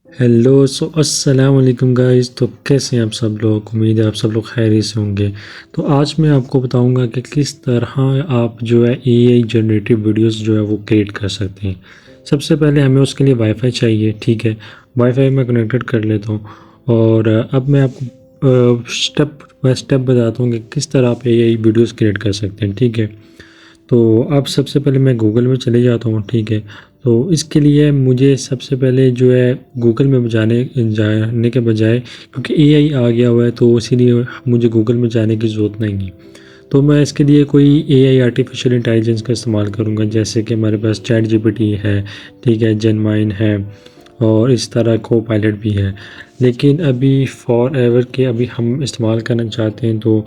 Hello अस्सलाम वालेकुम guys. तो कैसे हैं आप सब लोग? उम्मीद है आप सब लोग खैरियत से होंगे। तो आज मैं आपको बताऊंगा कि किस तरह आप जो है एआई जनरेटिव वीडियोस जो है वो क्रिएट कर सकते हैं। सबसे पहले हमें उसके लिए वाईफाई चाहिए, ठीक है। वाईफाई में कनेक्टेड कर लेता हूँ और अब मैं आपको स्टेप बाय स्टेप बताता हूँ कि किस तरह आप एआई वीडियोस क्रिएट कर सकते हैं, ठीक है। तो अब सबसे पहले मैं गूगल में चले जाता हूँ, ठीक है। तो इसके लिए मुझे सबसे पहले जो है गूगल में जाने के बजाय, क्योंकि एआई आ गया हुआ है तो इसीलिए मुझे गूगल में जाने की ज़रूरत नहीं है। तो मैं इसके लिए कोई एआई आर्टिफिशियल इंटेलिजेंस का इस्तेमाल करूँगा, जैसे कि हमारे पास चैट जीपीटी है, ठीक है, जेनमाइन है और इस तरह को पायलट भी है। लेकिन अभी फॉर एवर के अभी हम इस्तेमाल करना चाहते हैं तो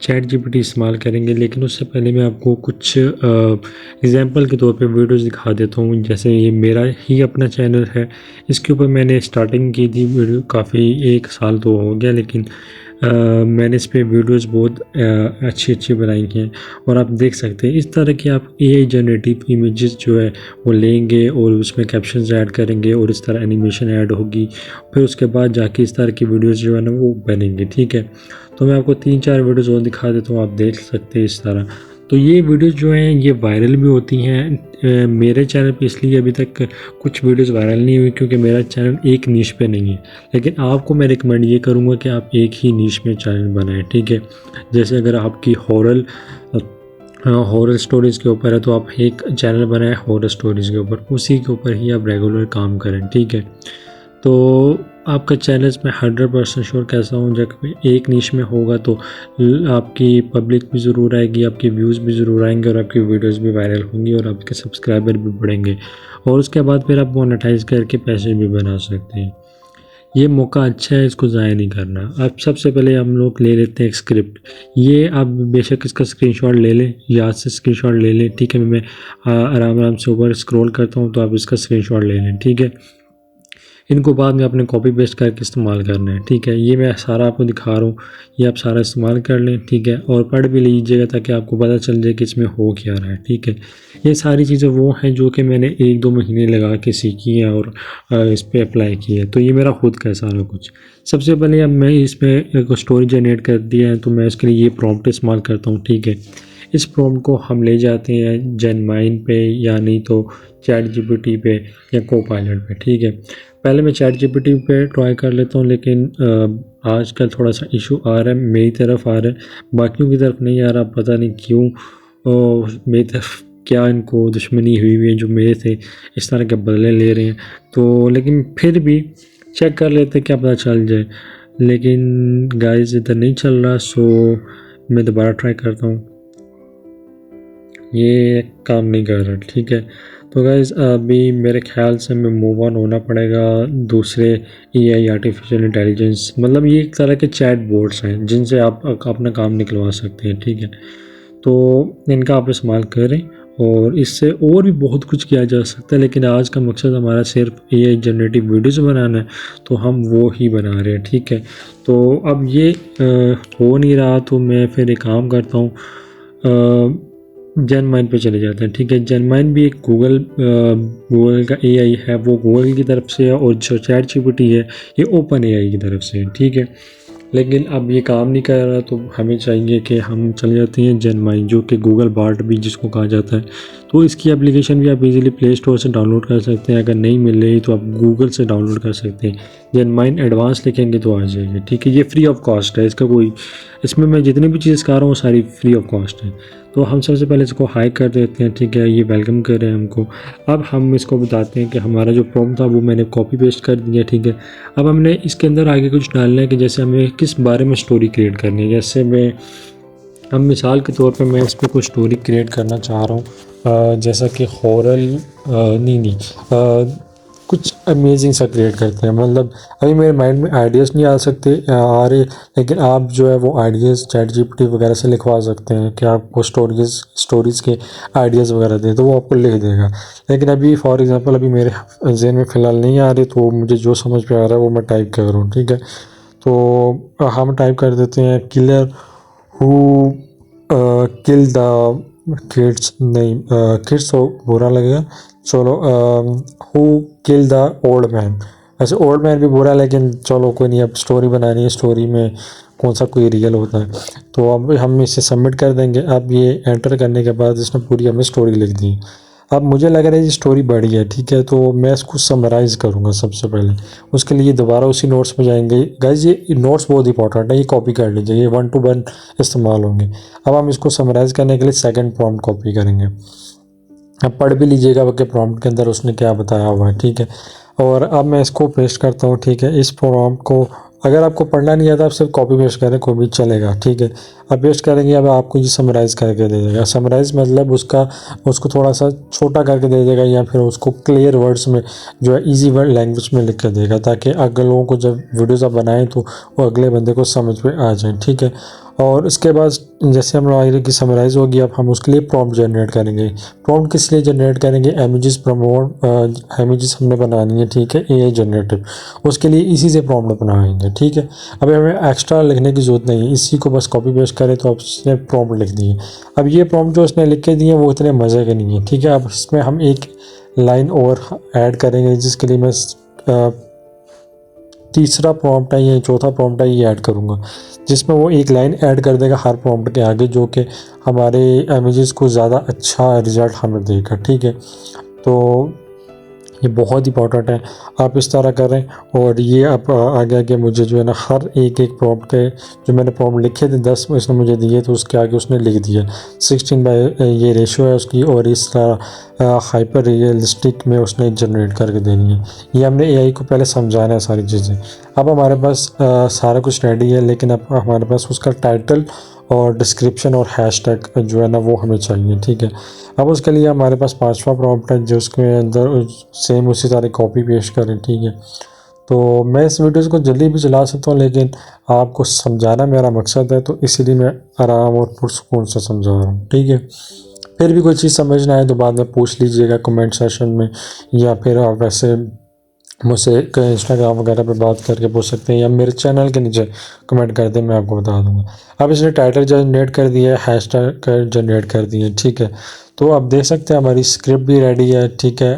चैट जीपीटी इस्तेमाल करेंगे। लेकिन उससे पहले मैं आपको कुछ एग्जांपल के तौर पे वीडियोस दिखा देता हूँ। जैसे ये मेरा ही अपना चैनल है, इसके ऊपर मैंने स्टार्टिंग की थी वीडियो, काफ़ी 1 साल तो हो गया, लेकिन मैंने इस पे वीडियोस बहुत अच्छी अच्छी बनाई हैं। और आप देख सकते हैं इस तरह की आप एआई जनरेटिव इमेजेस जो है वो लेंगे और उसमें कैप्शंस ऐड करेंगे और इस तरह एनिमेशन ऐड होगी। फिर उसके बाद जाके इस तरह की वीडियोस जो है ना वो बनेंगी, ठीक है। तो मैं आपको 3-4 वीडियोस और दिखा देता हूँ, आप देख सकते हैं इस तरह। तो ये वीडियोस जो हैं ये वायरल भी होती हैं। मेरे चैनल पे इसलिए अभी तक कुछ वीडियोस वायरल नहीं हुई क्योंकि मेरा चैनल एक नीश पे नहीं है। लेकिन आपको मैं रिकमेंड ये करूँगा कि आप एक ही नीश में चैनल बनाएं, ठीक है। जैसे अगर आपकी हॉरर स्टोरीज़ के ऊपर है तो आप एक चैनल बनाएं हॉरर स्टोरीज़ के ऊपर, उसी के ऊपर ही आप रेगुलर काम करें, ठीक है। तो आपका चैनल मैं 100% श्योर कैसा हूँ, जब एक नीश में होगा तो आपकी पब्लिक भी ज़रूर आएगी, आपके व्यूज़ भी ज़रूर आएंगे और आपकी वीडियोस भी वायरल होंगी और आपके सब्सक्राइबर भी बढ़ेंगे। और उसके बाद फिर आप मोनेटाइज करके पैसे भी बना सकते हैं। ये मौका अच्छा है, इसको ज़ाया नहीं करना। अब सबसे पहले हम लोग ले लेते हैं एक स्क्रिप्ट। ये आप बेशक इसका स्क्रीनशॉट ले लें, याद से स्क्रीनशॉट ले लें, ठीक है। मैं आराम आराम से ऊपर स्क्रॉल करता हूँ तो आप इसका स्क्रीनशॉट ले लें, ठीक है। इनको बाद में अपने कॉपी पेस्ट करके इस्तेमाल करना है, ठीक है। ये मैं सारा आपको दिखा रहा हूँ, ये आप सारा इस्तेमाल कर लें, ठीक है। और पढ़ भी लीजिएगा ताकि आपको पता चल जाए कि इसमें हो क्या रहा है, ठीक है। ये सारी चीज़ें वो हैं जो कि मैंने 1-2 महीने लगा के सीखी है और इस पर अप्लाई की है। तो ये मेरा खुद का है सारा कुछ। सबसे पहले अब मैं इसमें एक स्टोरी जनरेट कर दिया है तो मैं इसके लिए ये प्रॉम्प्ट इस्तेमाल करता हूँ, ठीक है। इस प्रॉम्प्ट को हम ले जाते हैं जेनमाइन पे या नहीं तो चैट जीपीटी पे या कोपायलट पे, ठीक है। पहले मैं चैट जीपीटी पे ट्राई कर लेता हूँ, लेकिन आजकल थोड़ा सा इशू आ रहा है, मेरी तरफ आ रहा है, बाकियों की तरफ नहीं आ रहा, पता नहीं क्यों। मेरी तरफ क्या इनको दुश्मनी हुई है जो मेरे से इस तरह के बदले ले रहे हैं। तो लेकिन फिर भी चेक कर लेते क्या पता चल जाए। लेकिन गाइस इधर नहीं चल रहा, सो मैं दोबारा ट्राई करता हूँ। ये काम नहीं कर रहा, ठीक है। तो गाइज़ अभी मेरे ख्याल से हमें मूव ऑन होना पड़ेगा दूसरे एआई आर्टिफिशियल इंटेलिजेंस, मतलब ये एक तरह के चैट बोर्ड्स हैं जिनसे आप अपना काम निकलवा सकते हैं, ठीक है। तो इनका आप इस्तेमाल करें और इससे और भी बहुत कुछ किया जा सकता है, लेकिन आज का मकसद हमारा सिर्फ एआई जनरेटिव वीडियोज़ बनाना है तो हम वो ही बना रहे हैं, ठीक है। तो अब ये हो नहीं रहा तो मैं फिर एक काम करता हूँ, जेनमाइन पे चले जाते हैं, ठीक है। जेनमाइन भी एक गूगल का एआई है, वो गूगल की तरफ से है और जो चैट जीपीटी है ये ओपन एआई की तरफ से है, ठीक है। लेकिन अब ये काम नहीं कर रहा तो हमें चाहिए कि हम चले जाते हैं जेनमाइन, जो कि गूगल बार्ड भी जिसको कहा जाता है। तो इसकी एप्लीकेशन भी आप इजीली प्ले स्टोर से डाउनलोड कर सकते हैं, अगर नहीं मिल रही तो आप गूगल से डाउनलोड कर सकते हैं। जेनमाइन एडवांस लिखेंगे तो आ जाएगी, ठीक है। ये फ्री ऑफ कॉस्ट है, इसका कोई, इसमें मैं जितनी भी चीज़ सिखा रहा हूँ सारी फ्री ऑफ कॉस्ट है। तो हम सबसे पहले इसको हाई कर देते हैं, ठीक है। ये वेलकम कर रहे हैं हमको। अब हम इसको बताते हैं कि हमारा जो प्रॉम्प्ट था वो मैंने कॉपी पेस्ट कर दिया, ठीक है। अब हमने इसके अंदर आगे कुछ डालना है कि जैसे हमें किस बारे में स्टोरी क्रिएट करनी है। जैसे मैं, अब मिसाल के तौर पे मैं इस पर कुछ स्टोरी क्रिएट करना चाह रहा हूँ, जैसा कि हॉरर, कुछ अमेजिंग सा क्रिएट करते हैं। मतलब अभी मेरे माइंड में आइडियाज़ नहीं आ रहे, लेकिन आप जो है वो आइडियाज़ चैट जीपीटी वगैरह से लिखवा सकते हैं कि आपको स्टोरीज़ के आइडियाज़ वगैरह दें तो वो आपको लिख देगा। लेकिन अभी फॉर एग्जांपल अभी मेरे जहन में फ़िलहाल नहीं आ रहे, तो मुझे जो समझ में आ रहा है वो मैं टाइप कर रहा हूँ, ठीक है। तो हम टाइप कर देते हैं killer who kill the kids, नहीं किड्स तो बुरा लगेगा, चलो who kill the old man, वैसे ओल्ड मैन भी बुरा है, लेकिन चलो कोई नहीं, अब स्टोरी बनानी है, स्टोरी में कौन सा कोई रियल होता है। तो अब हम इसे सबमिट कर देंगे। अब ये एंटर करने के बाद इसने पूरी हमें स्टोरी लिख दी। अब मुझे लग रहा है ये स्टोरी बड़ी है, ठीक है, तो मैं इसको समराइज़ करूँगा सबसे पहले। उसके लिए दोबारा उसी नोट्स में जाएंगे। गाइज ये नोट्स बहुत इंपॉर्टेंट है, ये कॉपी कर लीजिए, ये 1 to 1 इस्तेमाल होंगे। अब हम इसको समराइज़ करने के लिए सेकंड प्रॉम्प्ट कॉपी करेंगे। अब पढ़ भी लीजिएगा कि प्रॉम्प्ट के अंदर उसने क्या बताया हुआ है, ठीक है। और अब मैं इसको पेस्ट करता हूँ, ठीक है। इस प्रॉम्प्ट को अगर आपको पढ़ना नहीं आता, आप सिर्फ कॉपी पेस्ट करें, कोई भी चलेगा, ठीक है। अब पेस्ट करेंगे, अब आपको ये समराइज़ करके दे देगा। समराइज़ मतलब उसको थोड़ा सा छोटा करके दे देगा, या फिर उसको क्लियर वर्ड्स में जो है ईजी वर्ड लैंग्वेज में लिख कर देगा, ताकि अगले लोगों को जब वीडियोज़ आप बनाएं तो वो अगले बंदे को समझ में आ जाए, ठीक है। और इसके बाद जैसे हम लोग की समराइज़ होगी, अब हम उसके लिए प्रॉम्प्ट जनरेट करेंगे। प्रॉम्प्ट किस लिए जनरेट करेंगे? इमेजेस इमेजेस हमने बनानी है, ठीक है, एआई जनरेटिव। उसके लिए इसी से प्रॉम्प्ट बनाएंगे, ठीक है। अभी हमें एक्स्ट्रा लिखने की ज़रूरत नहीं है, इसी को बस कॉपी पेस्ट करें तो अब उसने प्रॉम्प्ट लिख दिए। अब ये प्रॉम्प्ट जो उसने लिख के दिए वो इतने मज़े के नहीं है, ठीक है। अब इसमें हम एक लाइन और ऐड करेंगे, जिसके लिए मैं तीसरा प्रॉम्प्ट है या चौथा प्रॉम्प्ट है ये ऐड करूँगा, जिसमें वो एक लाइन ऐड कर देगा हर प्रॉम्प्ट के आगे, जो कि हमारे इमेजेस को ज़्यादा अच्छा रिज़ल्ट हमें देगा, ठीक है। तो ये बहुत इंपॉर्टेंट है, आप इस तरह करें। और ये अब आगे आगे मुझे जो है ना हर एक प्रॉम्प्ट के जो मैंने प्रॉम्प्ट लिखे थे 10 उसने मुझे दिए, तो उसके आगे उसने लिख दिया 16 ये रेशियो है उसकी, और इस तरह हाइपर रियलिस्टिक में उसने जनरेट करके देनी है। ये हमने एआई को पहले समझाना है सारी चीज़ें। अब हमारे पास सारा कुछ रेडी है, लेकिन अब हमारे पास उसका टाइटल और डिस्क्रिप्शन और हैशटैग जो है ना वो हमें चाहिए, ठीक है। अब उसके लिए हमारे पास पांचवा प्रॉम्प्ट है, जो उसके अंदर सेम उसी तरह कॉपी पेस्ट करें, ठीक है। तो मैं इस वीडियोज़ को जल्दी भी चला सकता हूँ, लेकिन आपको समझाना मेरा मकसद है, तो इसीलिए मैं आराम और पुरसुकून से समझा रहा हूँ, ठीक है। फिर भी कोई चीज़ समझ ना आए तो बाद में पूछ लीजिएगा कमेंट सेशन में, या फिर आप वैसे मुझसे इंस्टाग्राम वगैरह पे बात करके पूछ सकते हैं, या मेरे चैनल के नीचे कमेंट कर दें, मैं आपको बता दूंगा। अब इसने टाइटल जनरेट कर दिया है, हैशटैग जनरेट कर दिए, ठीक है। तो आप देख सकते हैं हमारी स्क्रिप्ट भी रेडी है, ठीक है,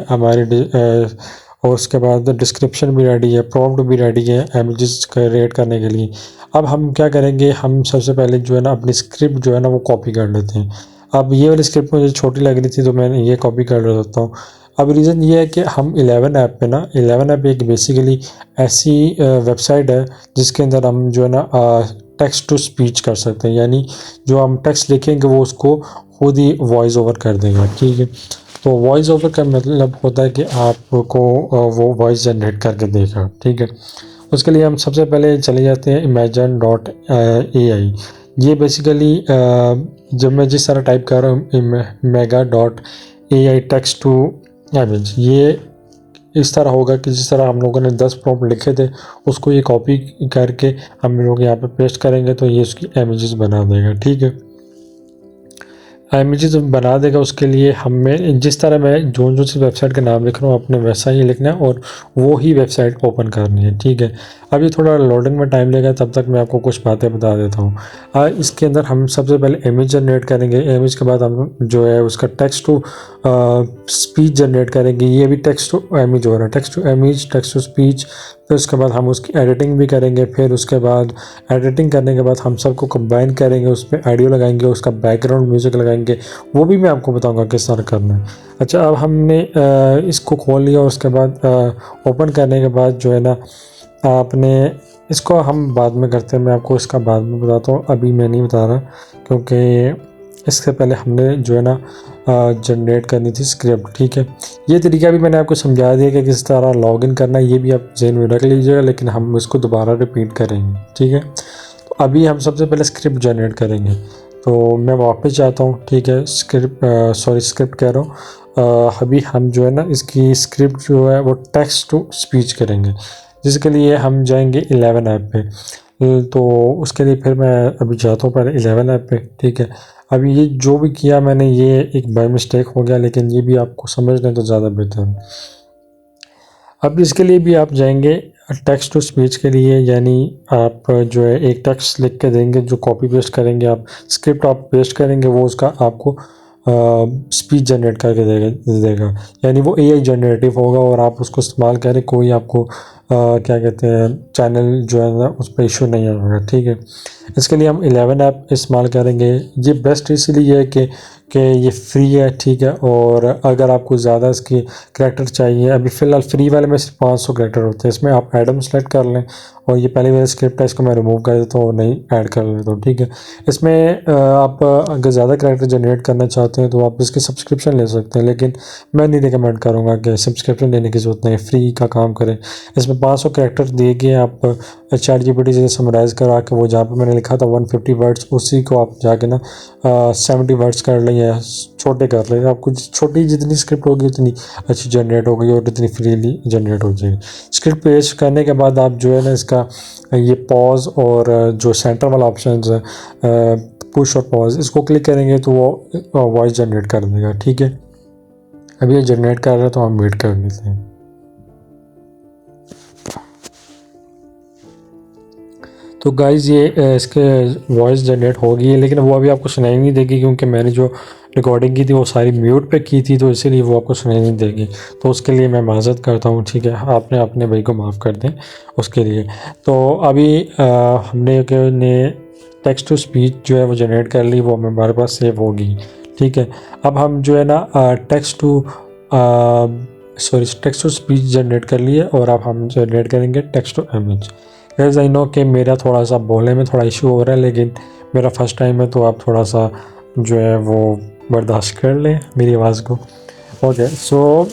और उसके बाद डिस्क्रिप्शन भी रेडी है, प्रॉम्प्ट भी रेडी है इमेजेस क्रिएट करने के लिए। अब हम क्या करेंगे, हम सबसे पहले जो है ना अपनी स्क्रिप्ट जो है ना वो कॉपी कर लेते हैं। अब ये वाली स्क्रिप्ट मुझे छोटी लग रही थी, तो मैं ये कॉपी कर लेता हूँ। अब रीज़न ये है कि हम 11 ऐप पे ना 11 ऐप एक बेसिकली ऐसी वेबसाइट है जिसके अंदर हम जो है ना टेक्स्ट टू स्पीच कर सकते हैं, यानी जो हम टेक्स्ट लिखेंगे वो उसको खुद ही वॉइस ओवर कर देगा, ठीक है। तो वॉइस ओवर का मतलब होता है कि आपको वो वॉइस जनरेट करके देगा, ठीक है। उसके लिए हम सबसे पहले चले जाते हैं imagen.ai। ये बेसिकली जब मैं जिस तरह टाइप कर रहा हूँ mega.ai टेक्स्ट टू इमेज, ये इस तरह होगा कि जिस तरह हम लोगों ने 10 प्रॉम्प्ट लिखे थे उसको ये कॉपी करके हम लोग यहाँ पे पेस्ट करेंगे, तो ये उसकी इमेजेस बना देगा, ठीक है। इमेजेस बना देगा। उसके लिए हमें जिस तरह मैं जो सी वेबसाइट का नाम लिख रहा हूँ आपने वैसा ही लिखना है और वो ही वेबसाइट ओपन करनी है, ठीक है। अभी थोड़ा लोडिंग में टाइम लेगा, तब तक मैं आपको कुछ बातें बता देता हूँ। इसके अंदर हम सबसे पहले इमेज जनरेट करेंगे, इमेज के बाद हम जो है उसका टेक्स्ट टू स्पीच जनरेट करेंगे। ये भी टेक्स्ट टू इमेज हो रहा है, text to image, text to speech. फिर उसके बाद हम उसकी एडिटिंग भी करेंगे। फिर उसके बाद एडिटिंग करने के बाद हम सबको कंबाइन करेंगे, उस पर ऑडियो लगाएंगे, उसका बैकग्राउंड म्यूज़िक लगाएंगे, वो भी मैं आपको बताऊंगा किस तरह करना है। अच्छा, अब हमने इसको खोल लिया, उसके बाद ओपन करने के बाद जो है ना आपने इसको हम बाद में करते हैं, मैं आपको इसका बाद में बताता हूँ, अभी मैं नहीं बता रहा, क्योंकि इससे पहले हमने जो है ना जनरेट करनी थी स्क्रिप्ट, ठीक है। ये तरीका भी मैंने आपको समझा दिया कि किस तरह लॉगिन करना है, ये भी आप जहन में रख लीजिएगा, लेकिन हम इसको दोबारा रिपीट करेंगे, ठीक है। तो अभी हम सबसे पहले स्क्रिप्ट जनरेट करेंगे, तो मैं वापस जाता हूँ, ठीक है। स्क्रिप्ट कह रहा हूँ। अभी हम जो है ना इसकी स्क्रिप्ट जो है वो टेक्स्ट टू स्पीच करेंगे, जिसके लिए हम जाएंगे 11 ऐप पे। तो उसके लिए फिर मैं अभी जाता हूँ पहले 11 ऐप पे, ठीक है। अभी ये जो भी किया मैंने ये एक बाय मिस्टेक हो गया, लेकिन ये भी आपको समझ लें तो ज़्यादा बेहतर है। अब इसके लिए भी आप जाएंगे टेक्स्ट टू स्पीच के लिए, यानी आप जो है एक टेक्स्ट लिख के देंगे, जो कॉपी पेस्ट करेंगे, आप स्क्रिप्ट आप पेस्ट करेंगे, वो उसका आपको स्पीच जनरेट करके देगा, यानी वो एआई जनरेटिव होगा और आप उसको इस्तेमाल करें। कोई आपको क्या कहते हैं चैनल जो है ना उस पर इशू नहीं होगा, ठीक है। इसके लिए हम 11 ऐप इस्तेमाल करेंगे। ये बेस्ट इसलिए है कि ये फ्री है, ठीक है। और अगर आपको ज़्यादा इसकी करैक्टर चाहिए, अभी फ़िलहाल फ्री वाले में सिर्फ 500 करैक्टर होते हैं। इसमें आप एडम सेलेक्ट कर लें और ये पहले मेरा स्क्रिप्ट है, इसको मैं रिमूव कर देता हूँ और नहीं ऐड कर लेता हूँ, ठीक है। इसमें आप अगर ज़्यादा करैक्टर जनरेट करना चाहते हैं तो आप इसकी सब्सक्रिप्शन ले सकते हैं, लेकिन मैं नहीं रिकमेंड करूँगा कि सब्सक्रिप्शन लेने की ज़रूरत नहीं है, फ्री का काम करें। इसमें 500 करैक्टर दे के आप ChatGPT से समराइज़ करा के वो जहाँ पे मैंने लिखा था 150 वर्ड्स, उसी को आप जाके ना 70 वर्ड्स कर लें या छोटे कर लें। आपको छोटी जितनी स्क्रिप्ट होगी उतनी अच्छी जनरेट होगी और इतनी फ्रीली जनरेट हो जाएगी। स्क्रिप्ट पेश करने के बाद आप जो है ना इसका ये पॉज और जो सेंटर वाला ऑप्शन है पुश और पॉज, इसको क्लिक करेंगे तो वो वॉइस जनरेट कर देगा, ठीक है। अभी ये जनरेट कर रहा है तो हम वेट कर लेते हैं। तो गाइज़ ये इसके वॉइस जनरेट हो गई है, लेकिन वो अभी आपको सुनाई नहीं देगी क्योंकि मैंने जो रिकॉर्डिंग की थी वो सारी म्यूट पे की थी, तो इसीलिए वो आपको सुनाई नहीं देगी। तो उसके लिए मैं माज़रत करता हूँ, ठीक है। आपने अपने भाई को माफ़ कर दें उसके लिए। तो अभी हमने टेक्स्ट टू स्पीच जो है वो जनरेट कर ली, वो हमारे पास सेव होगी, ठीक है। अब हम जो है ना टेक्स्ट टू स्पीच जनरेट कर लिए और अब हम जनरेट करेंगे text to image. Guys I know कि मेरा थोड़ा सा बोलने में थोड़ा इशू हो रहा है, लेकिन मेरा फर्स्ट टाइम है तो आप थोड़ा सा जो है वो बर्दाश्त कर लें मेरी आवाज़ को। ओके, सो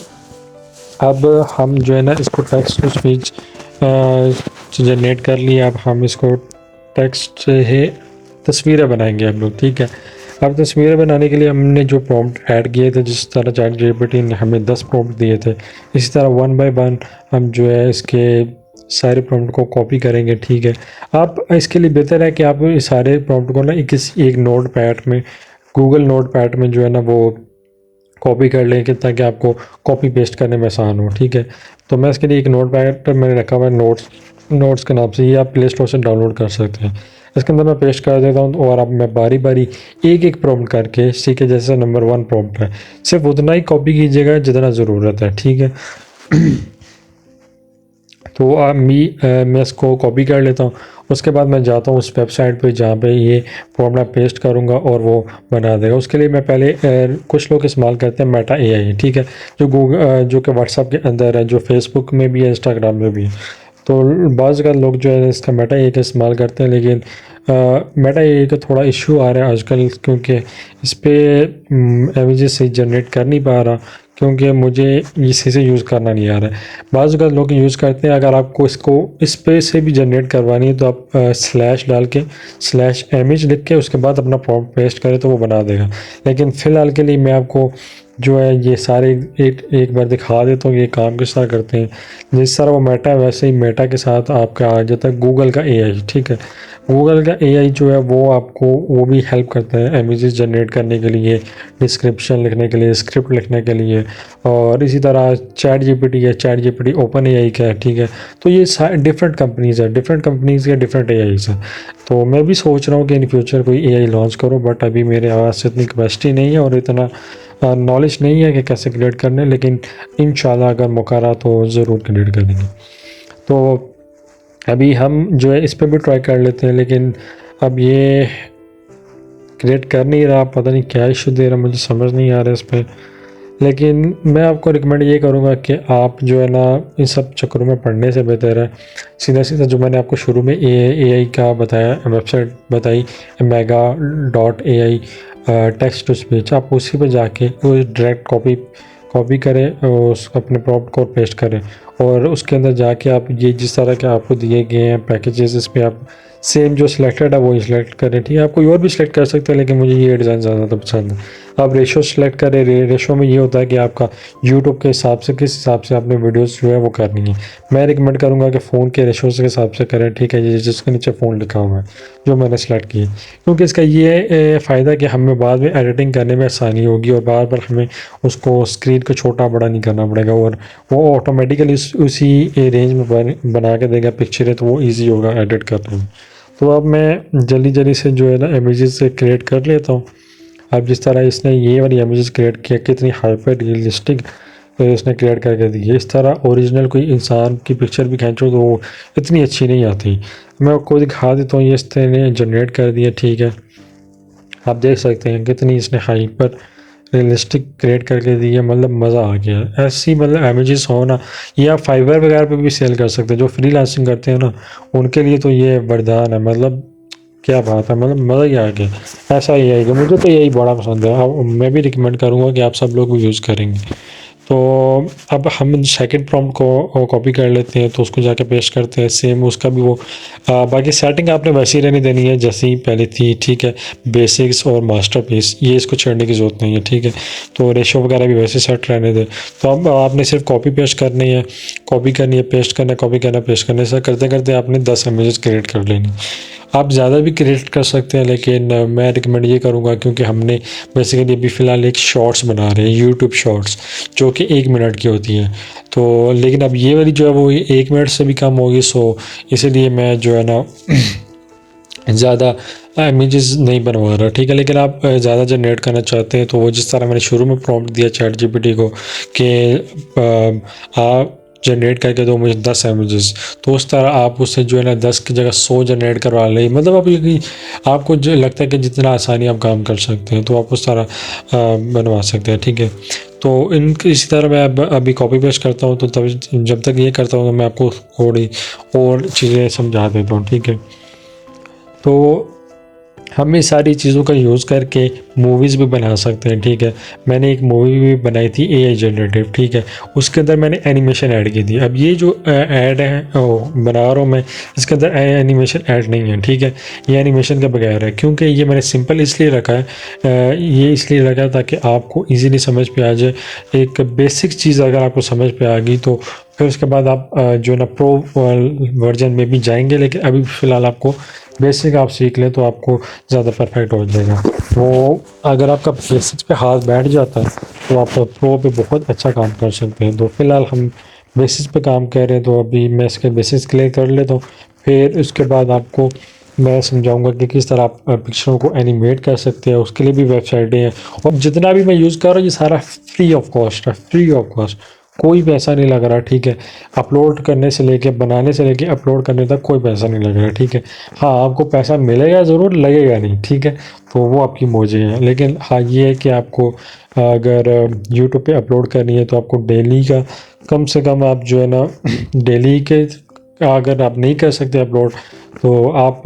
अब हम जो है ना इसको टेक्स्ट टू स्पीच जनरेट कर लिया। अब हम इसको टेक्स्ट से है तस्वीरें बनाएंगे हम लोग, ठीक है। अब तस्वीरें बनाने के लिए हमने जो प्रॉम्प्ट ऐड किए थे, जिस तरह ChatGPT ने हमें 10 प्रॉम्प्ट दिए थे, इसी तरह 1 बाय 1 हम जो है इसके सारे प्रॉम्प्ट को कॉपी करेंगे, ठीक है। आप इसके लिए बेहतर है कि आप इस सारे प्रॉम्प्ट को ना एक नोट पैड में, गूगल नोट पैड में जो है ना वो कॉपी कर लें कि ताकि आपको कॉपी पेस्ट करने में आसान हो, ठीक है। तो मैं इसके लिए एक नोट पैड मैंने रखा हुआ है, नोट्स के नाम से, ये आप प्ले स्टोर से डाउनलोड कर सकते हैं। इसके अंदर मैं पेस्ट कर देता हूँ और अब मैं बारी बारी एक प्रॉम्प्ट करके, ठीक है, जैसे नंबर 1 प्रॉम्प्ट है, सिर्फ उतना ही कॉपी कीजिएगा जितना ज़रूरत है, ठीक है। तो अब मैं इसको कॉपी कर लेता हूँ। उसके बाद मैं जाता हूँ उस वेबसाइट पे जहाँ पे ये फॉर्म मैं पेस्ट करूँगा और वो बना देगा। उसके लिए मैं पहले कुछ लोग इस्तेमाल करते हैं मेटा AI, ठीक है, जो कि व्हाट्सएप के अंदर है, जो फेसबुक में भी है, इंस्टाग्राम में भी है। तो बाज़ का लोग जो है इसका मेटा AI का इस्तेमाल करते हैं, लेकिन मेटा AI का थोड़ा इशू आ रहा है आजकल, क्योंकि इस पर इमेजेस सही जनरेट कर नहीं पा रहा, क्योंकि मुझे इसी से यूज़ करना नहीं आ रहा है। बाज़ अगर लोग यूज़ करते हैं, अगर आपको इसको इस पे से भी जनरेट करवानी है तो आप स्लैश डाल के /image लिख के उसके बाद अपना प्रॉम्प्ट पेस्ट करें तो वो बना देगा। लेकिन फ़िलहाल के लिए मैं आपको जो है ये सारे एक बार दिखा देता हूँ ये काम किस तरह करते हैं। जिस तरह वो मेटा है वैसे ही मेटा के साथ आपका आ जाता है गूगल का AI, ठीक है। गूगल का AI जो है वो आपको वो भी हेल्प करता है इमेजेस जनरेट करने के लिए, डिस्क्रिप्शन लिखने के लिए, स्क्रिप्ट लिखने के लिए। और इसी तरह ChatGPT है, ChatGPT OpenAI का है, ठीक है। तो ये डिफरेंट कंपनीज़ है, डिफरेंट कंपनीज़ के डिफरेंट AIs हैं। तो मैं भी सोच रहा हूँ कि इन फ्यूचर कोई AI लॉन्च करो, बट अभी मेरे पास से इतनी कैपेसिटी नहीं है और इतना नॉलेज नहीं है कि कैसे क्रिएट करने, लेकिन इंशाल्लाह अगर मौका रहा तो ज़रूर क्रिएट कर देंगे। तो अभी हम जो है इस पर भी ट्राई कर लेते हैं, लेकिन अब ये क्रिएट कर नहीं रहा, पता नहीं क्या इशू दे रहा, मुझे समझ नहीं आ रहा इस पर। लेकिन मैं आपको रिकमेंड ये करूँगा कि आप जो है ना इन सब चक्करों में पढ़ने से बेहतर है सीधा सीधा जो मैंने आपको शुरू में AI का बताया, वेबसाइट बताई mega.ai टेक्स्ट टू स्पीच, आप उसी पे जाके वो डायरेक्ट कॉपी करें और उस अपने प्रॉम्प्ट को पेस्ट करें और उसके अंदर जाके आप ये जिस तरह के आपको दिए गए हैं पैकेजेस, इस पर आप सेम जो सिलेक्टेड है वो सिलेक्ट करें, ठीक है। आप कोई और भी सिलेक्ट कर सकते हैं, लेकिन मुझे ये डिज़ाइन ज़्यादा पसंद है। आप रेशो सेलेक्ट करें। रेशो में ये होता है कि आपका यूट्यूब के हिसाब से किस हिसाब से आपने वीडियोस जो है वो करनी है। मैं रिकमेंड करूँगा कि फ़ोन के रेशो के हिसाब से करें, ठीक है, ये जिसके नीचे फ़ोन लिखा हुआ है जो मैंने सेलेक्ट की, क्योंकि इसका ये फ़ायदा कि हमें बाद में एडिटिंग करने में आसानी होगी और बार बार हमें उसको स्क्रीन को छोटा बड़ा नहीं करना पड़ेगा और वो ऑटोमेटिकली उसी रेंज में बना के देगा पिक्चरें, तो वो ईजी होगा एडिट करने में। तो अब मैं जल्दी से जो है ना इमेजेस से क्रिएट कर लेता हूँ। अब जिस तरह इसने ये वाली इमेजेस क्रिएट किया, कितनी हाइपर रियलिस्टिक इसने क्रिएट करके दी है। इस तरह ओरिजिनल कोई इंसान की पिक्चर भी खींचो तो वो इतनी अच्छी नहीं आती। मैं आपको दिखा देता हूँ, ये इसने जनरेट कर दिया, ठीक है। आप देख सकते हैं कितनी इसने हाइपर रियलिस्टिक क्रिएट करके दी है, मतलब मज़ा आ गया। ऐसी मतलब इमेजेस हो ना, ये आप फाइवर वगैरह पे भी सेल कर सकते हैं। जो फ्रीलांसिंग करते हैं ना उनके लिए तो ये वरदान है, मतलब क्या बात है, मतलब मज़ा ही आ गया। ऐसा ही आएगा, मुझे तो यही बड़ा पसंद है। अब मैं भी रिकमेंड करूँगा कि आप सब लोग भी यूज़ करेंगे। तो अब हम सेकंड प्रॉम्प्ट को कॉपी कर लेते हैं, तो उसको जाके पेस्ट करते हैं, सेम उसका भी वो बाकी सेटिंग आपने वैसी रहनी देनी है जैसी पहले थी, ठीक है। बेसिक्स और मास्टरपीस ये इसको छेड़ने की ज़रूरत नहीं है, ठीक है। तो रेशो वगैरह भी वैसे सेट रहने दें। तो अब आपने सिर्फ कॉपी पेस्ट करनी है, कॉपी करनी है, पेस्ट करना है, कॉपी करना, पेस्ट करना है। ऐसा करते करते आपने 10 इमेजेस क्रिएट कर लेनी। आप ज़्यादा भी क्रिएट कर सकते हैं, लेकिन मैं रिकमेंड ये करूँगा क्योंकि हमने बेसिकली अभी फ़िलहाल एक शॉर्ट्स बना रहे हैं, यूट्यूब शॉर्ट्स, जो कि 1 मिनट की होती है। तो लेकिन अब ये वाली जो है वो 1 मिनट से भी कम होगी, सो इसीलिए मैं जो है ना ज़्यादा इमेजेस नहीं बनवा रहा, ठीक है। लेकिन आप ज़्यादा जनरेट करना चाहते हैं तो वो जिस तरह मैंने शुरू में प्रॉम्प्ट दिया चैट जीपीटी को कि आप जनरेट करके दो मुझे 10 इमेजेस, तो उस तरह आप उससे जो है ना 10 की जगह 100 जनरेट करवा लें। मतलब आप ये आपको जो लगता है कि जितना आसानी आप काम कर सकते हैं तो आप उस तरह बनवा सकते हैं, ठीक है। तो इसी तरह मैं अभी कॉपी पेस्ट करता हूँ, तो तभी जब तक ये करता हूँ तो मैं आपको थोड़ी और चीज़ें समझा देता हूँ, ठीक है। तो हम इस सारी चीज़ों का यूज़ करके मूवीज़ भी बना सकते हैं, ठीक है। मैंने एक मूवी भी बनाई थी एआई जनरेटिव, ठीक है। उसके अंदर मैंने एनिमेशन ऐड की थी। अब ये जो ऐड है बना रहा हूँ मैं, इसके अंदर एनिमेशन ऐड नहीं है, ठीक है। ये एनिमेशन के बगैर है, क्योंकि ये मैंने सिंपल इसलिए रखा है, ये इसलिए रखा है ताकि आपको ईज़िली समझ पे आ जाए। एक बेसिक चीज़ अगर आपको समझ पे आ गई तो फिर उसके बाद आप जो है ना प्रो वर्जन में भी जाएंगे, लेकिन अभी फ़िलहाल आपको बेसिक आप सीख लें तो आपको ज़्यादा परफेक्ट हो जाएगा। तो अगर आपका बेसिक्स पे हाथ बैठ जाता है तो आप प्रो पे बहुत अच्छा काम कर सकते हैं। तो फ़िलहाल हम बेसिक्स पे काम कर रहे हैं, तो अभी मैं इसके बेसिक्स क्लियर कर लेता हूँ, फिर उसके बाद आपको मैं समझाऊंगा कि किस तरह आप पिक्चरों को एनिमेट कर सकते हैं। उसके लिए भी वेबसाइटें हैं, और जितना भी मैं यूज़ कर रहा हूँ ये सारा फ्री ऑफ कॉस्ट है, फ्री ऑफ कॉस्ट, कोई पैसा नहीं लग रहा, ठीक है। अपलोड करने से लेके बनाने से लेके अपलोड करने तक कोई पैसा नहीं लग रहा, ठीक है। हाँ, आपको पैसा मिलेगा ज़रूर, लगेगा नहीं, ठीक है। तो वो आपकी मौजें हैं। लेकिन हाँ, ये है कि आपको अगर यूट्यूब पे अपलोड करनी है तो आपको डेली का कम से कम आप जो है ना डेली के, अगर आप नहीं कर सकते अपलोड तो आप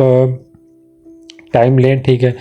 टाइम लें, ठीक है।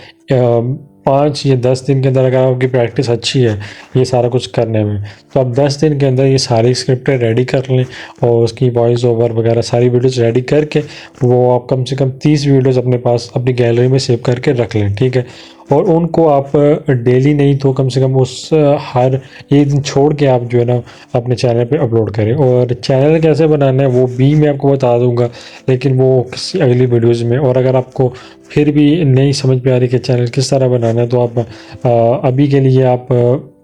5 या 10 दिन के अंदर अगर आपकी प्रैक्टिस अच्छी है ये सारा कुछ करने में, तो आप 10 दिन के अंदर ये सारी स्क्रिप्टें रेडी कर लें और उसकी वॉइस ओवर वगैरह सारी वीडियोस रेडी करके वो आप कम से कम 30 वीडियोस अपने पास अपनी गैलरी में सेव करके रख लें, ठीक है। और उनको आप डेली नहीं तो कम से कम उस हर एक दिन छोड़ के आप जो है ना अपने चैनल पे अपलोड करें। और चैनल कैसे बनाना है वो भी मैं आपको बता दूंगा, लेकिन वो किसी अगली वीडियोज़ में। और अगर आपको फिर भी नहीं समझ में आ रही कि चैनल किस तरह बनाना है तो आप अभी के लिए आप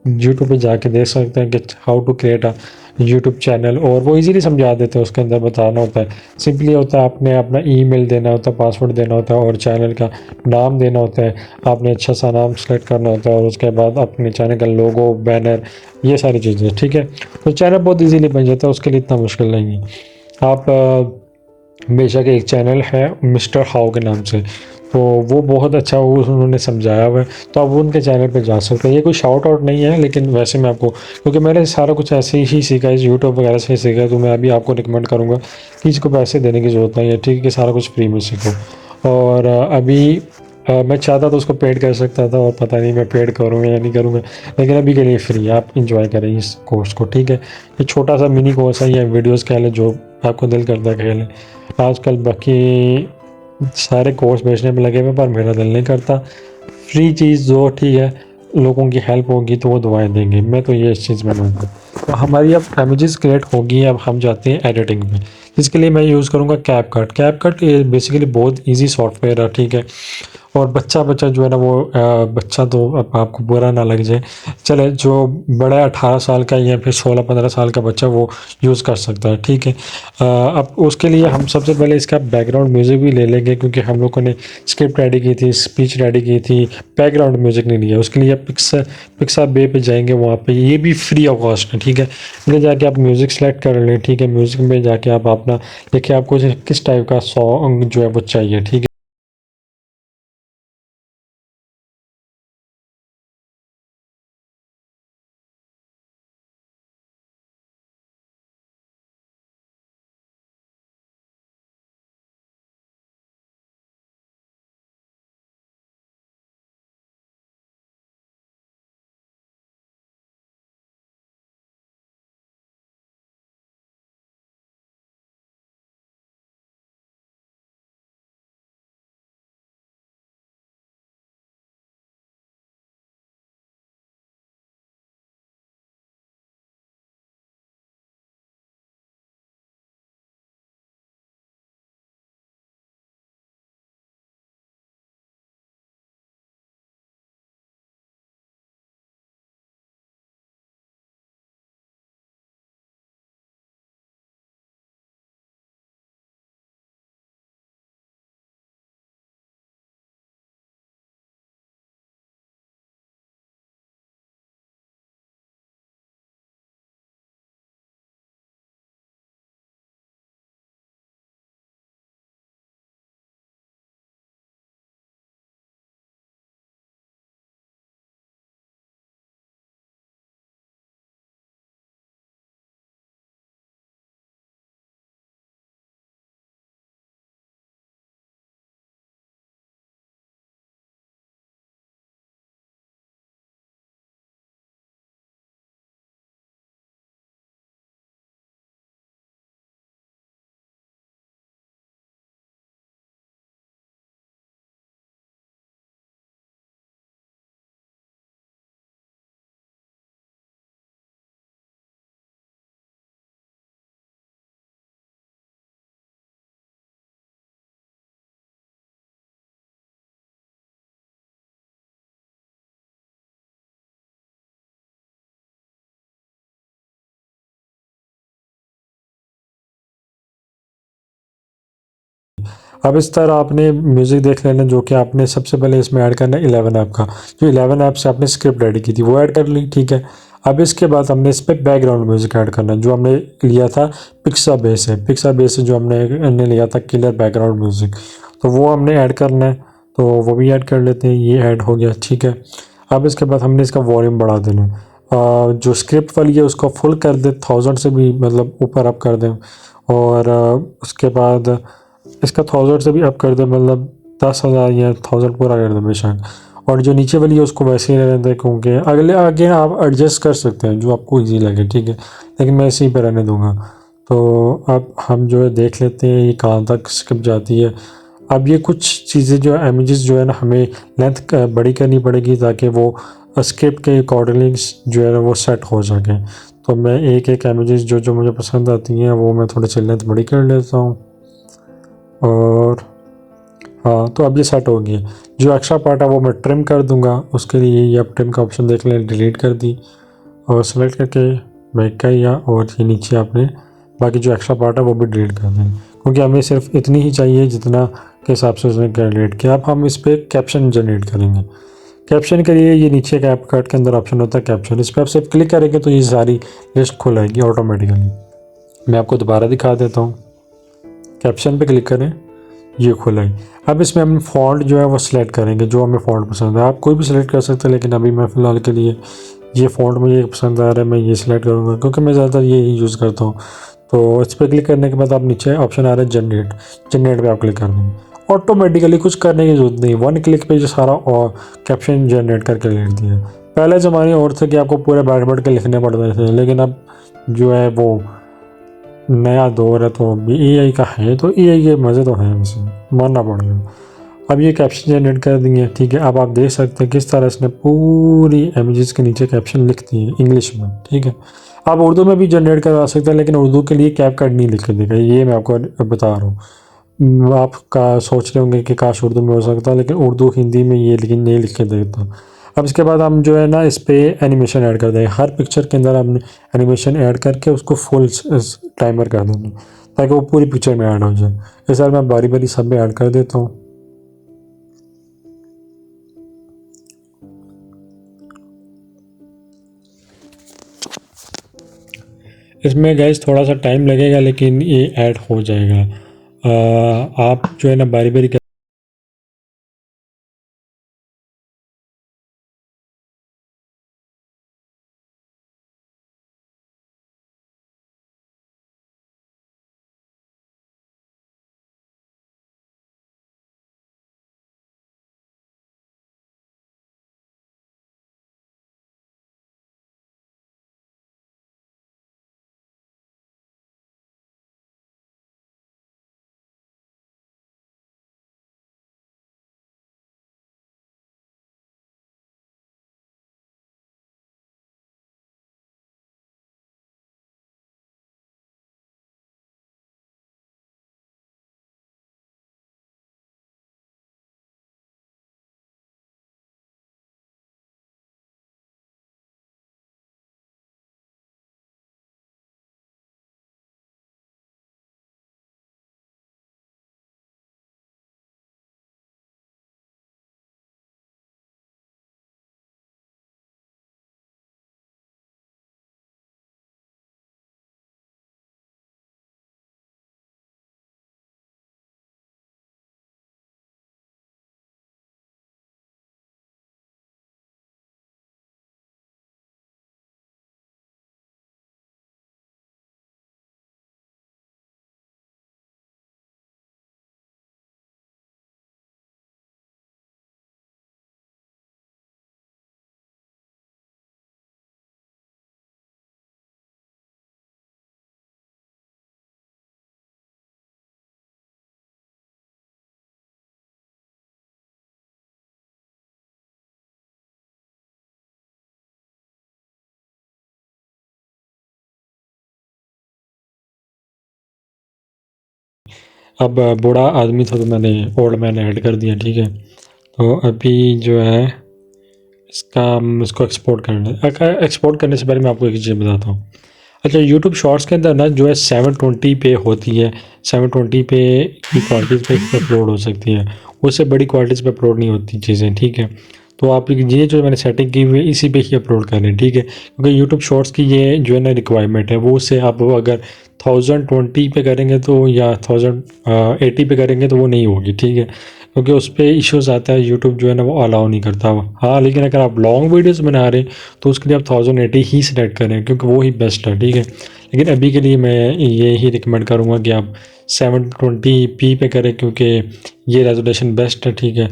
यूट्यूब पे जाके देख सकते हैं कि how to create a YouTube channel, और वो इजीली समझा देते हैं। उसके अंदर बताना होता है, सिंपली होता है आपने अपना ईमेल देना होता है, पासवर्ड देना होता है और चैनल का नाम देना होता है। आपने अच्छा सा नाम सेलेक्ट करना होता है और उसके बाद अपने चैनल का लोगो, बैनर, ये सारी चीज़ें, ठीक है। तो चैनल बहुत ईजीली बन जाता है, उसके लिए इतना मुश्किल नहीं है। आप बेशक एक चैनल है मिस्टर हाउ के नाम से, तो वो बहुत अच्छा वो उन्होंने समझाया हुआ है, तो आप उनके चैनल पे जा सकते हैं। ये कोई शाउट आउट नहीं है, लेकिन वैसे मैं आपको, क्योंकि मैंने सारा कुछ ऐसे ही सीखा है, इस यूट्यूब वगैरह से ही सीखा है, तो मैं अभी आपको रिकमेंड करूँगा कि इसको पैसे देने की ज़रूरत नहीं है, ठीक है, कि सारा कुछ फ्री में सीखो। और अभी मैं चाहता तो उसको पेड कर सकता था, और पता नहीं मैं पेड करूँगा या नहीं करूँगा, लेकिन अभी के लिए फ्री, आप इंजॉय करें इस कोर्स को, ठीक है। ये छोटा सा मिनी कोर्स है, या वीडियोज़ कह लें, जो आपको दिल करता है कह लें। आजकल बाकी सारे कोर्स बेचने में लगे हुए, पर मेरा दिल नहीं करता। फ्री चीज़ जो, ठीक है, लोगों की हेल्प होगी तो वो दुआएं देंगे, मैं तो ये इस चीज़ में मानता हूँ। तो हमारी अब इमेजेस क्रिएट होगी, अब हम जाते हैं एडिटिंग में। इसके लिए मैं यूज़ करूँगा कैपकट। कैपकट बेसिकली बहुत इजी सॉफ्टवेयर है, ठीक है। और बच्चा बच्चा जो है ना वो बच्चा तो अब आपको बुरा ना लग जाए, चले जो बड़ा 18 साल का या फिर 16-15 साल का बच्चा वो यूज़ कर सकता है, ठीक है। अब उसके लिए हम सबसे पहले इसका बैकग्राउंड म्यूज़िक भी ले लेंगे, क्योंकि हम लोगों ने स्क्रिप्ट रेडी की थी, स्पीच रेडी की थी, बैकग्राउंड म्यूज़िक नहीं लिया। उसके लिए पिक्साबे पे जाएंगे, वहाँ पे ये भी फ्री ऑफ कॉस्ट है, ठीक है। फिर जाके आप म्यूज़िक सेलेक्ट कर लें, ठीक है। म्यूज़िक में जाके आप अपना देखिए आपको किस टाइप का सॉन्ग जो है वो चाहिए, ठीक है। अब इस तरह आपने म्यूज़िक देख लेना, जो कि आपने सबसे पहले इसमें ऐड करना है 11 ऐप का। जो 11 ऐप से आपने स्क्रिप्ट रेडी की थी वो ऐड कर ली, ठीक है। अब इसके बाद हमने इस पर बैकग्राउंड म्यूज़िक ऐड करना है, जो हमने लिया था पिक्साबे से। पिक्साबे से जो हमने लिया था किलर बैकग्राउंड म्यूज़िक, तो वो हमने ऐड करना है, तो वो भी ऐड कर लेते हैं। ये ऐड हो गया, ठीक है। अब इसके बाद हमने इसका वॉल्यूम बढ़ा देना है। जो स्क्रिप्ट वाली है उसको फुल कर दे, 1000 से भी मतलब ऊपर अप कर दें। और उसके बाद इसका 1000 से भी अप कर दे, मतलब 10,000 या 1000 पूरा कर दे बेशक। और जो नीचे वाली है उसको वैसे ही रहने दें, क्योंकि अगले आगे आप एडजस्ट कर सकते हैं जो आपको इजी लगे, ठीक है। लेकिन मैं इसी पे रहने दूंगा। तो अब हम जो है देख लेते हैं ये कहाँ तक स्किप जाती है। अब ये कुछ चीज़ें जो है इमेजेस जो है ना हमें लेंथ बड़ी करनी पड़ेगी, ताकि वो स्क्रिप्ट के अकॉर्डिंगली जो है ना वो सेट हो सके। तो मैं एक एक इमेजेस जो जो मुझे पसंद आती हैं वो मैं थोड़ी सी लेंथ बड़ी कर लेता हूँ। और हाँ, तो अब ये सेट हो गई है। जो एक्स्ट्रा पार्ट है वो मैं ट्रिम कर दूंगा। उसके लिए ये आप ट्रिम का ऑप्शन देख लें, डिलीट कर दी और सेलेक्ट करके बैक का या, और ये नीचे आपने बाकी जो एक्स्ट्रा पार्ट है वो भी डिलीट कर दें, क्योंकि हमें सिर्फ इतनी ही चाहिए जितना के हिसाब से उसने जनरेट किया। अब हम इस पर कैप्शन जनरेट करेंगे। कैप्शन के लिए ये नीचे कैप कट के अंदर ऑप्शन होता है कैप्शन, इस पर आप सिर्फ क्लिक करेंगे तो ये सारी लिस्ट खुलाएगी ऑटोमेटिकली। मैं आपको दोबारा दिखा देता हूँ। कैप्शन पे क्लिक करें, ये खुला है। अब इसमें हम फ़ॉन्ट जो है वो सिलेक्ट करेंगे, जो हमें फ़ॉन्ट पसंद है। आप कोई भी सिलेक्ट कर सकते हैं, लेकिन अभी मैं फ़िलहाल के लिए ये फ़ॉन्ट मुझे पसंद आ रहा है, मैं ये सिलेक्ट करूँगा, क्योंकि मैं ज़्यादातर ये ही यूज़ करता हूँ। तो इस पर क्लिक करने के बाद आप नीचे ऑप्शन आ रहा है जनरेट, जनरेट पे आप क्लिक कर देंगे। ऑटोमेटिकली कुछ करने की ज़रूरत नहीं, वन क्लिक पे जो सारा और कैप्शन जनरेट करके लिख दिया। पहले ज़माने और थे कि आपको पूरे बैठ बैठ के लिखने पड़ते थे, लेकिन अब जो है वो नया दौर है, तो अभी एआई का है, तो एआई के मज़े तो हैं, वैसे मानना पड़ेगा। अब ये कैप्शन जनरेट कर देंगे, ठीक है। अब आप देख सकते हैं किस तरह इसने पूरी इमेजेस के नीचे कैप्शन लिख दिए इंग्लिश में, ठीक है। आप उर्दू में भी जनरेट करवा सकते हैं, लेकिन उर्दू के लिए कैप कट नहीं लिख के देगा, ये मैं आपको बता रहा हूँ। आप का सोच रहे होंगे कि काश उर्दू में हो सकता, लेकिन उर्दू हिंदी में ये लेकिन नहीं लिख के देता। अब इसके बाद हम जो है ना इस पे एनिमेशन ऐड कर देंगे। हर पिक्चर के अंदर हम एनिमेशन ऐड करके उसको फुल टाइमर कर देंगे ताकि वो पूरी पिक्चर में ऐड हो जाए। इस बार मैं बारी बारी सब में ऐड कर देता हूँ। इसमें गैस थोड़ा सा टाइम लगेगा लेकिन ये ऐड हो जाएगा। आप जो है ना बारी बारी अब बूढ़ा आदमी था तो मैंने ओल्ड मैन ऐड कर दिया, ठीक है। तो अभी जो है इसको एक्सपोर्ट करना है। एक्सपोर्ट करने से पहले मैं आपको एक चीज़ बताता हूँ। अच्छा, यूट्यूब शॉर्ट्स के अंदर ना जो है 720 पे होती है, 720 पे की क्वालिटीज़ पे अपलोड हो सकती है, उससे बड़ी क्वालिटीज़ पे अपलोड नहीं होती चीज़ें, ठीक है। तो आप ये जो मैंने सेटिंग की हुई है इसी पे ही अपलोड करें, ठीक है, क्योंकि यूट्यूब शॉर्ट्स की ये जो है ना रिक्वायरमेंट है, वो उससे आप अगर 1020 पे करेंगे तो या 1080 पे करेंगे तो वो नहीं होगी, ठीक है, क्योंकि उस पर इश्यूज़ आता है, यूट्यूब जो है ना वो अलाउ नहीं करता। हाँ, लेकिन अगर आप लॉन्ग वीडियोस बना रहे हैं तो उसके लिए आप 1080 ही सिलेक्ट करें क्योंकि वो ही बेस्ट है, ठीक है। लेकिन अभी के लिए मैं ये ही रिकमेंड करूँगा कि आप 720p पे करें क्योंकि ये रेजोल्यूशन बेस्ट है, ठीक है।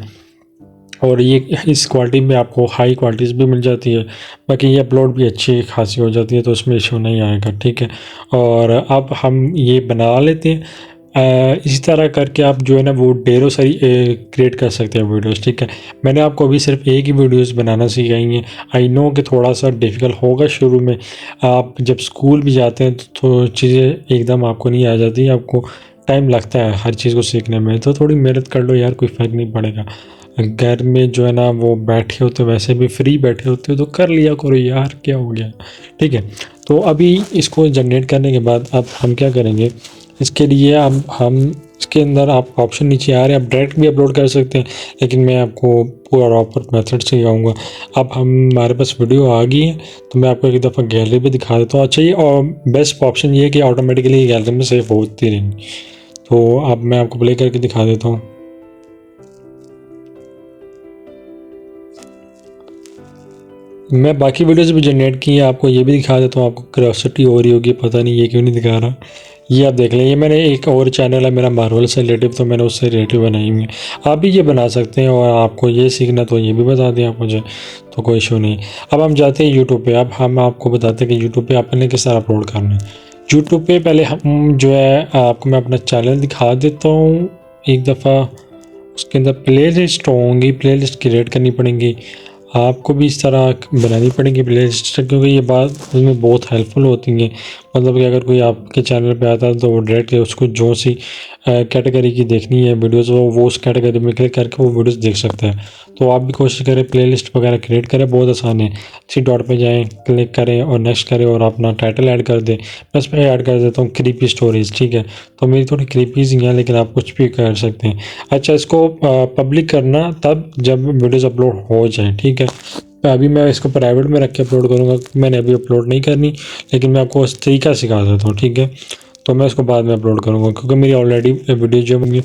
और ये इस क्वालिटी में आपको हाई क्वालिटीज़ भी मिल जाती है, बाकी ये अपलोड भी अच्छी खासी हो जाती है, तो उसमें इशू नहीं आएगा, ठीक है। और अब हम ये बना लेते हैं। इसी तरह करके आप जो है ना वो ढेरों सारी क्रिएट कर सकते हैं वीडियोस, ठीक है। मैंने आपको अभी सिर्फ एक ही वीडियोस बनाना सिखाई हैं। आई नो कि थोड़ा सा डिफ़िकल्ट होगा शुरू में, आप जब स्कूल भी जाते हैं तो चीज़ें एकदम आपको नहीं आ जाती, आपको टाइम लगता है हर चीज़ को सीखने में, तो थोड़ी मेहनत कर लो यार, कोई फ़र्क नहीं पड़ेगा। घर में जो है ना वो बैठे होते, वैसे भी फ्री बैठे होते हो तो कर लिया करो यार, क्या हो गया, ठीक है। तो अभी इसको जनरेट करने के बाद अब हम क्या करेंगे, इसके लिए अब हम इसके अंदर आप ऑप्शन नीचे आ रहे हैं, आप डायरेक्ट भी अपलोड कर सकते हैं, लेकिन मैं आपको पूरा प्रॉपर मेथड सिखाऊंगा। अब हमारे पास वीडियो आ गई है तो मैं आपको एक दफ़ा गैलरी पे दिखा देता हूँ। अच्छा, ये और बेस्ट ऑप्शन ये है कि ऑटोमेटिकली गैलरी में सेव होती रहेंगी। तो अब मैं आपको प्ले करके दिखा देता हूँ। मैं बाकी वीडियोस भी जनरेट की है, आपको ये भी दिखा देता हूँ। आपको क्यूरियोसिटी हो रही होगी, पता नहीं ये क्यों नहीं दिखा रहा। ये आप देख लें, ये मैंने एक और चैनल है मेरा मार्वल से रिलेटिव, तो मैंने उससे रिलेटिव बनाई हुई है। आप भी ये बना सकते हैं, और आपको ये सीखना तो ये भी बता दें आप मुझे, तो कोई इशू नहीं। अब हम जाते हैं यूट्यूब पे। अब हम आपको बताते हैं कि यूट्यूब पे आपने किस तरह अपलोड करना है। यूट्यूब पे पहले हम जो है आपको मैं अपना चैनल दिखा देता हूँ एक दफ़ा। उसके अंदर प्ले लिस्ट होंगी, प्ले लिस्ट क्रिएट करनी पड़ेंगी आपको भी, इस तरह बनानी पड़ेगी प्ले लिस्ट, क्योंकि ये बात इसमें बहुत हेल्पफुल होती हैं। मतलब कि अगर कोई आपके चैनल पे आता है तो वो डायरेक्ट उसको जो सी कैटेगरी की देखनी है वीडियोस वो उस कैटेगरी में क्लिक करके वो वीडियोस देख सकते हैं। तो आप भी कोशिश करें प्लेलिस्ट वगैरह क्रिएट करें, बहुत आसान है। थ्री डॉट पे जाएं, क्लिक करें और नेक्स्ट करें और अपना टाइटल ऐड कर दें। मैं इसमें ऐड कर देता हूँ क्रीपी स्टोरीज, ठीक है। तो मेरी थोड़ी क्रीपीज ही हैं लेकिन आप कुछ भी कर सकते हैं। अच्छा, इसको पब्लिक करना तब जब वीडियोस अपलोड हो जाए, ठीक है। अभी मैं इसको प्राइवेट में रख के अपलोड करूँगा, मैंने अभी अपलोड नहीं करनी, लेकिन मैं आपको उस तरीका सिखा देता हूँ, ठीक है। तो मैं इसको बाद में अपलोड करूँगा क्योंकि मेरी ऑलरेडी वीडियो जो होंगी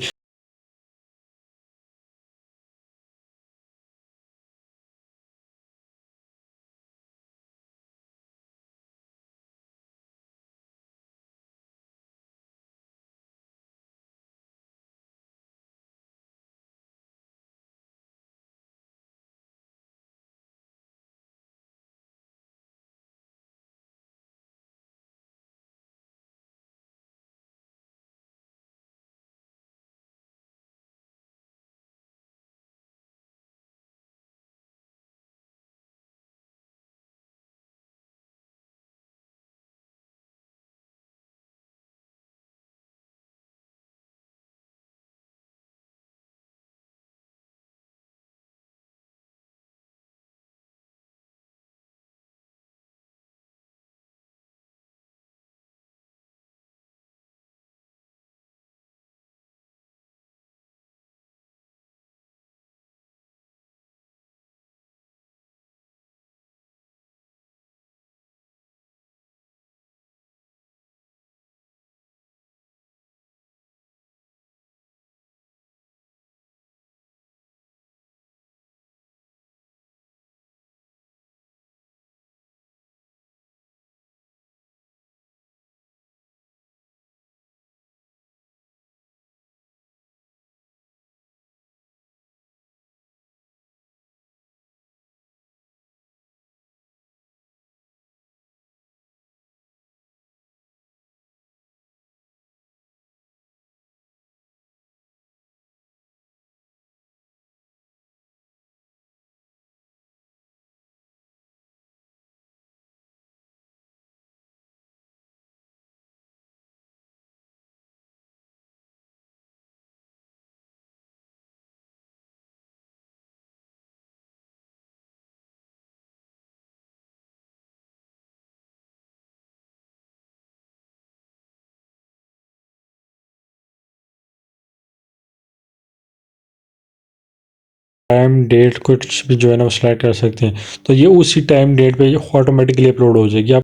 टाइम डेट कुछ भी जो है ना वो सिलेक्ट कर सकते हैं। तो ये उसी टाइम डेट पे ऑटोमेटिकली अपलोड हो जाएगी। आप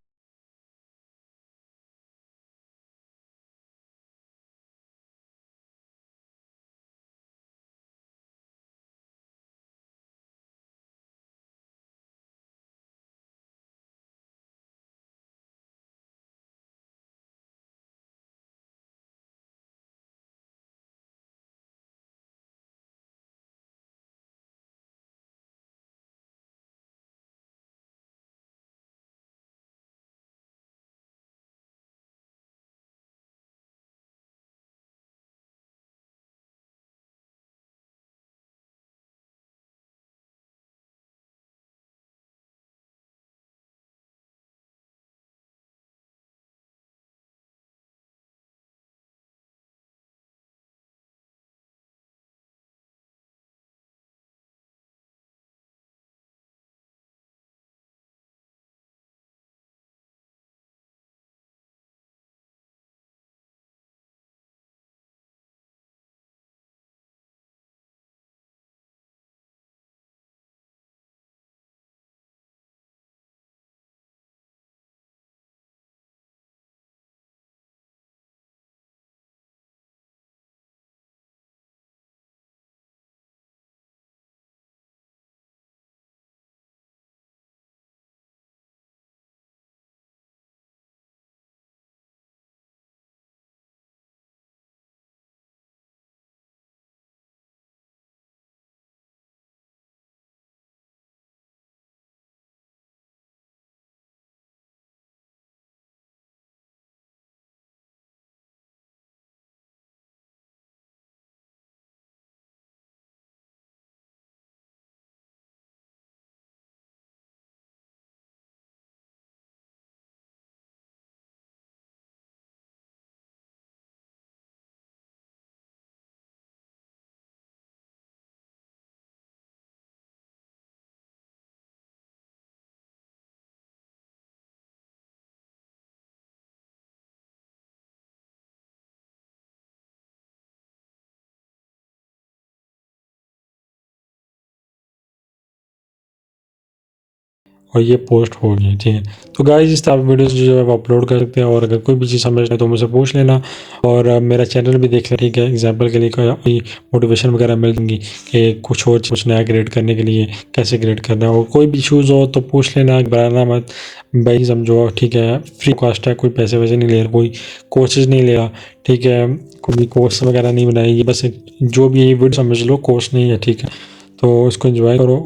और ये पोस्ट होगी, ठीक है। तो गाइस इस तरह वीडियोस जो है वो अपलोड कर सकते हैं, और अगर कोई भी चीज़ समझ नहीं तो मुझसे पूछ लेना, और मेरा चैनल भी देख लें, ठीक है। एग्जांपल के लिए कोई मोटिवेशन वगैरह मिल जाएंगी कि कुछ और कुछ नया क्रिएट करने के लिए कैसे क्रिएट करना है, और कोई भी इशूज़ हो तो पूछ लेना, घबराना मत भाई, समझो, ठीक है। फ्री कॉस्ट है, कोई पैसे वैसे नहीं ले रहा, कोई कोर्सेज नहीं ले रहा, ठीक है। कोई कोर्स वगैरह नहीं बनाएगी, बस जो भी ये वीडियो समझ लो कोर्स नहीं है, ठीक है। तो इसको एंजॉय करो।